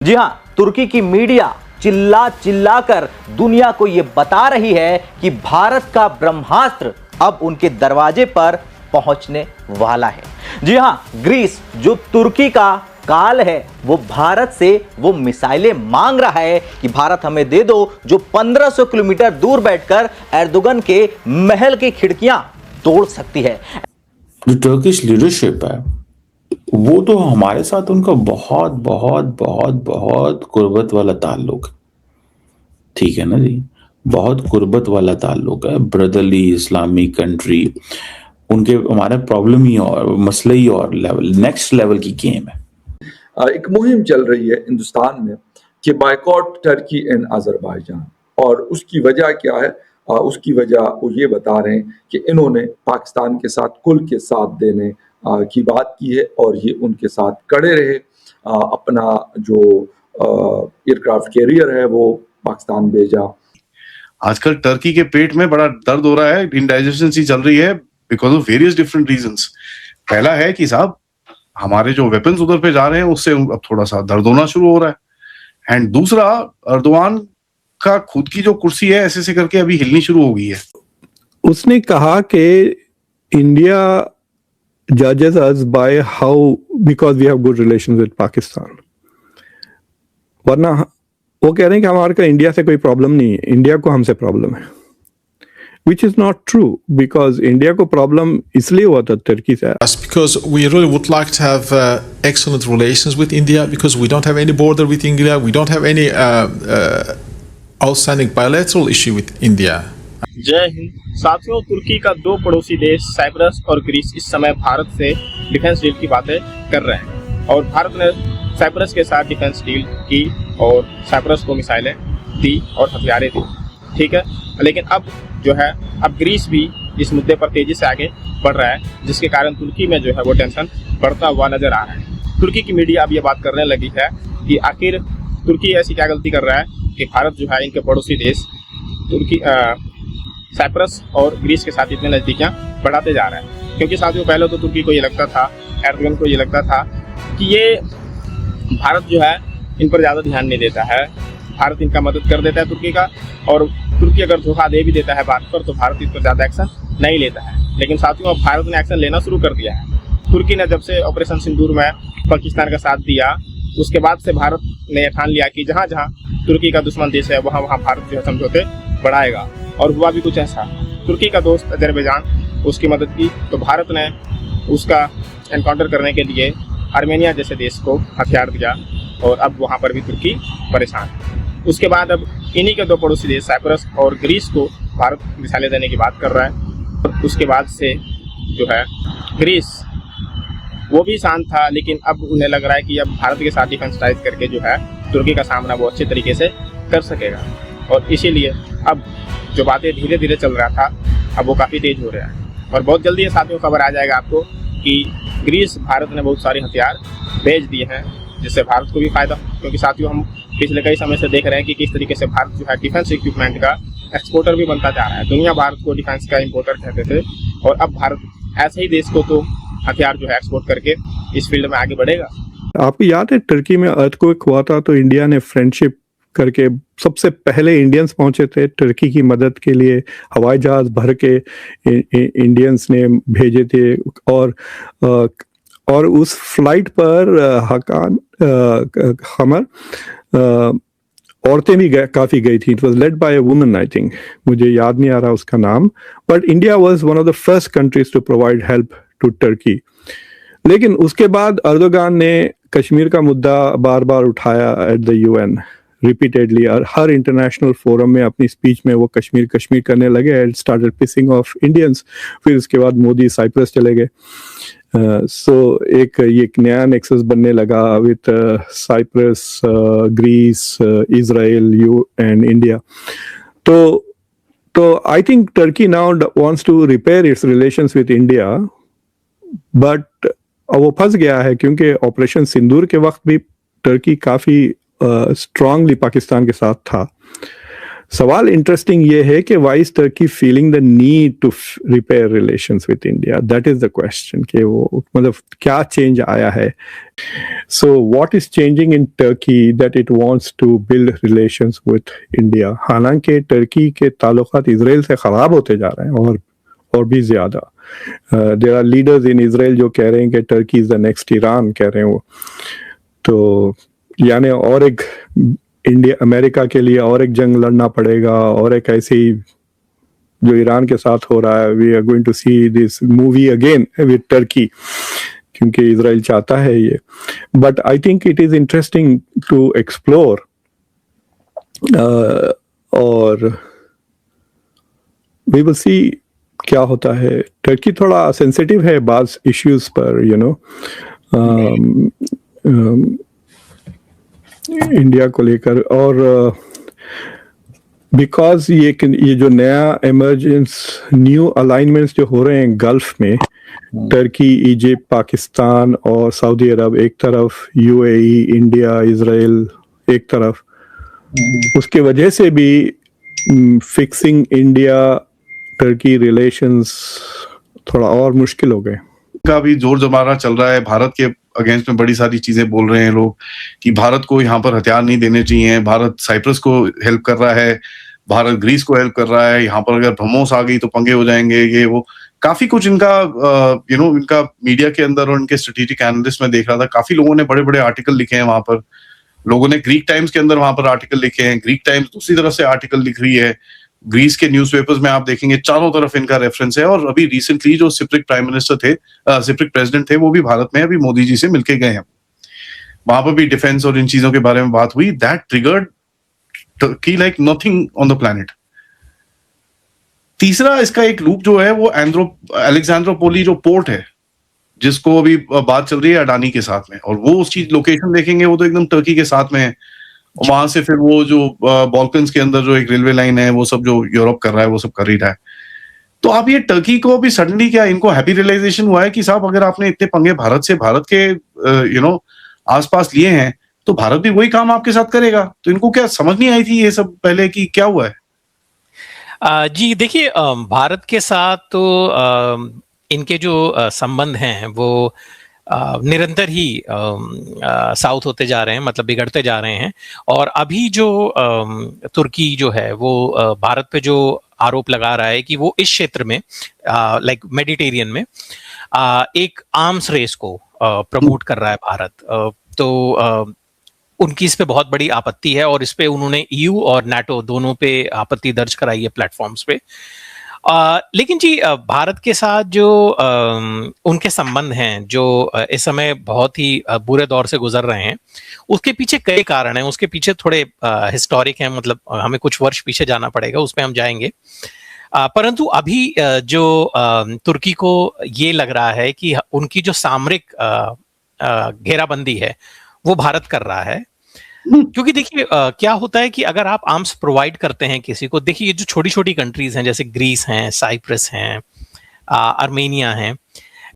जी हां, तुर्की की मीडिया चिल्ला चिल्ला कर दुनिया को यह बता रही है कि भारत का ब्रह्मास्त्र अब उनके दरवाजे पर पहुंचने वाला है। जी हां, ग्रीस जो तुर्की का काल है वो भारत से वो मिसाइलें मांग रहा है कि भारत हमें दे दो, जो 1500 किलोमीटर दूर बैठकर एर्दोगन के महल की खिड़कियां तोड़ सकती है। जो टर्किश लीडरशिप है वो तो हमारे साथ उनका बहुत बहुत बहुत बहुत कुर्बत वाला ताल्लुक है। ठीक है ना जी, बहुत कुर्बत वाला ताल्लुक है, ब्रदरली इस्लामिक कंट्री। उनके हमारा प्रॉब्लम ही और मसले ही और लेवल नेक्स्ट लेवल की गेम है। एक मुहिम चल रही है हिंदुस्तान में कि बायकॉट टर्की एंड अजरबैजान, और उसकी वजह क्या है? उसकी वजह वो ये बता रहे हैं कि इन्होंने पाकिस्तान के साथ कुल के साथ देने की बात की है और ये उनके साथ खड़े रहे। अपना जो एयरक्राफ्ट कैरियर है वो पाकिस्तान भेजा। आजकल टर्की के पेट में बड़ा दर्द हो रहा है, इंडाइजेशन सी चल रही है because of various different reasons. पहला है कि साहब हमारे जो वेपन्स उधर पे जा रहे हैं उससे अब थोड़ा सा दर्द होना शुरू हो रहा है, एंड दूसरा अर्दोआन का खुद की जो कुर्सी है ऐसे ऐसे करके अभी हिलनी शुरू हो गई है। उसने कहा कि India judges us by how, because we have good relations with Pakistan, वरना वो कह रहे हैं कि हमारे का इंडिया से कोई प्रॉब्लम नहीं है, इंडिया को हमसे प्रॉब्लम है, which is not true, because India को प्रॉब्लम इसलिए हुआ था तुर्की से। Because we really would like to have excellent relations with India, because we don't have any border with India, we don't have any outstanding bilateral issue with India. जय हिंद साथियों, तुर्की का दो पड़ोसी देश साइप्रस और ग्रीस इस समय भारत से डिफेंस डील की बातें कर रहे हैं और भारत ने साइप्रस के साथ डिफेंस डील की और साइप्रस को मिसाइलें दी और हथियारें दी। ठीक है, लेकिन अब जो है अब ग्रीस भी इस मुद्दे पर तेजी से आगे बढ़ रहा है, जिसके कारण तुर्की में जो है वो टेंशन बढ़ता हुआ नजर आ रहा है। तुर्की की मीडिया अब ये बात करने लगी है कि आखिर तुर्की ऐसी क्या गलती कर रहा है कि भारत जो है इनके पड़ोसी देश तुर्की साइप्रस और ग्रीस के साथ इतने नज़दीकियाँ बढ़ाते जा रहे हैं। क्योंकि साथियों पहले तो तुर्की को ये लगता था, एर्दोगन को ये लगता था कि ये भारत जो है इन पर ज़्यादा ध्यान नहीं देता है, भारत इनका मदद कर देता है तुर्की का, और तुर्की अगर धोखा दे भी देता है बात पर तो भारत इस पर ज़्यादा एक्शन नहीं लेता है। लेकिन साथियों अब भारत ने एक्शन लेना शुरू कर दिया है। तुर्की ने जब से ऑपरेशन सिंदूर में पाकिस्तान का साथ दिया उसके बाद से भारत ने ठान लिया कि जहाँ जहाँ तुर्की का दुश्मन देश है वहाँ वहाँ भारत जो है समझौते बढ़ाएगा, और हुआ भी कुछ ऐसा। तुर्की का दोस्त अजरबैजान उसकी मदद की तो भारत ने उसका एनकाउंटर करने के लिए आर्मेनिया जैसे देश को हथियार दिया और अब वहाँ पर भी तुर्की परेशान। उसके बाद अब इन्हीं के दो पड़ोसी देश साइप्रस और ग्रीस को भारत मिसाइलें देने की बात कर रहा है। और उसके बाद से जो है ग्रीस वो भी शांत था, लेकिन अब उन्हें लग रहा है कि अब भारत के साथ डिफेंस टाइज करके जो है तुर्की का सामना वो अच्छे तरीके से कर सकेगा, और इसीलिए अब जो बातें धीरे धीरे चल रहा था अब वो काफ़ी तेज हो रहा है। और बहुत जल्दी ये साथियों खबर आ जाएगा आपको कि ग्रीस भारत ने बहुत सारे हथियार भेज दिए हैं, जिससे भारत को भी फायदा, क्योंकि साथियों हम पिछले कई समय से देख रहे हैं कि किस तरीके से भारत जो है डिफेंस इक्विपमेंट का एक्सपोर्टर भी बनता जा रहा है। दुनिया भारत को डिफेंस का इंपोर्टर कहते थे और अब भारत ऐसे ही देश को तो हथियार जो है एक्सपोर्ट करके इस फील्ड में आगे बढ़ेगा। आपको याद है टर्की में अर्थक्वेक हुआ था तो इंडिया ने फ्रेंडशिप करके सबसे पहले इंडियंस पहुंचे थे टर्की की मदद के लिए, हवाई जहाज भर के इंडियंस ने भेजे थे, और उस फ्लाइट पर हकान हमर औरतें भी काफ़ी गई थी। It was led by a woman, I think, मुझे याद नहीं आ रहा उसका नाम, but India was one of the first countries to provide help to Turkey. लेकिन उसके बाद अर्दोगान ने कश्मीर का मुद्दा बार बार उठाया एट द यूएन रिपीटेडली, और हर इंटरनेशनल फोरम में अपनी स्पीच में वो कश्मीर कश्मीर करने लगे and started pissing off Indians. फिर उसके बाद मोदी साइप्रस चले गए, सो एक नया नेक्सस बनने लगा with Cyprus, Greece, Israel, U and India. तो I think Turkey now wants to repair its relations with India, but वो फंस गया है क्योंकि ऑपरेशन सिंदूर के वक्त भी टर्की काफ़ी स्ट्रांगली पाकिस्तान के साथ था। सवाल इंटरेस्टिंग ये है कि why is Turkey feeling the need to repair relations with India, that is the question कि वो मतलब क्या चेंज आया है. So what is changing in Turkey that it wants to build relations with India. हालांकि टर्की के ताल्लुकात Israel से खराब होते जा रहे हैं और भी ज्यादा. There are leaders in Israel जो कह रहे हैं कि Turkey is the next Iran, कह रहे हैं वो. तो यानी और एक इंडिया अमेरिका के लिए और एक जंग लड़ना पड़ेगा, और एक ऐसे ही जो ईरान के साथ हो रहा है. We are going to see this movie again with Turkey, क्योंकि इजराइल चाहता है ये. But I think it is interesting to explore, और वी विल सी क्या होता है. टर्की थोड़ा सेंसिटिव है बाज इश्यूज पर, यू नो, इंडिया को लेकर. और बिकॉज ये जो नया इमरजेंस न्यू अलाइनमेंट्स जो हो रहे हैं गल्फ में, टर्की, इजिप्ट, पाकिस्तान और सऊदी अरब एक तरफ, यूएई, इंडिया, इजराइल एक तरफ, उसके वजह से भी फिक्सिंग इंडिया टर्की रिलेशंस थोड़ा और मुश्किल हो गए. का भी जोर जमाना चल रहा है. भारत के अगेंस्ट में बड़ी सारी चीजें बोल रहे हैं लोग कि भारत को यहाँ पर हथियार नहीं देने चाहिए, भारत साइप्रस को हेल्प कर रहा है, भारत ग्रीस को हेल्प कर रहा है, यहाँ पर अगर ब्रह्मोस आ गई तो पंगे हो जाएंगे, ये वो काफी कुछ इनका इनका मीडिया के अंदर और इनके स्ट्रेटेजिक एनालिस्ट में देख रहा था. काफी लोगों ने बड़े बड़े आर्टिकल लिखे हैं वहां पर. लोगों ने ग्रीक टाइम्स के अंदर वहां पर आर्टिकल लिखे हैं. ग्रीक टाइम्स दूसरी तरफ से आर्टिकल लिख रही है. ग्रीस के न्यूज़पेपर्स में आप देखेंगे चारों तरफ इनका रेफरेंस है. और अभी रिसेंटली जो सिप्रिक प्राइम मिनिस्टर थे, सिप्रिक प्रेसिडेंट थे, वो भी भारत में अभी मोदी जी से मिलके गए हैं. वहां पर भी डिफेंस और इन चीजों के बारे में बात हुई. That triggered Turkey like nothing on the planet. तीसरा इसका एक लूप जो है वो अलेक्जेंड्रोपोली जो पोर्ट है, जिसको अभी बात चल रही है अडानी के साथ में, और वो उस चीज लोकेशन देखेंगे वो तो एकदम टर्की के साथ में है. वहां से फिर वो जो बॉल्कन्स के अंदर जो एक रेलवे लाइन है, वो सब जो यूरोप कर रहा है वो सब कर ही रहा है. तो अब ये टर्की को भी सडनली क्या इनको हैप्पी रियलाइजेशन हुआ है कि साहब अगर आपने इतने पंगे भारत के आसपास लिए हैं तो भारत भी वही काम आपके साथ करेगा. तो इनको क्या समझ नहीं आई थी ये सब पहले कि क्या हुआ है? जी देखिए, भारत के साथ तो इनके जो संबंध हैं वो निरंतर ही साउथ होते जा रहे हैं, मतलब बिगड़ते जा रहे हैं. और अभी जो तुर्की जो है वो भारत पे जो आरोप लगा रहा है कि वो इस क्षेत्र में लाइक मेडिटेरियन में एक आर्म्स रेस को प्रमोट कर रहा है भारत. तो उनकी इस पे बहुत बड़ी आपत्ति है, और इस पे उन्होंने ईयू और नाटो दोनों पे आपत्ति दर्ज कराई है प्लेटफॉर्म्स पे. लेकिन जी भारत के साथ जो उनके संबंध हैं, जो इस समय बहुत ही बुरे दौर से गुजर रहे हैं, उसके पीछे कई कारण हैं. उसके पीछे थोड़े हिस्टोरिक हैं, मतलब हमें कुछ वर्ष पीछे जाना पड़ेगा, उस पर हम जाएंगे. परंतु अभी जो तुर्की को ये लग रहा है कि उनकी जो सामरिक घेराबंदी है वो भारत कर रहा है. क्योंकि देखिए क्या होता है कि अगर आप आर्म्स प्रोवाइड करते हैं किसी को, देखिए ये जो छोटी छोटी कंट्रीज हैं जैसे ग्रीस हैं, साइप्रस हैं, आर्मेनिया हैं,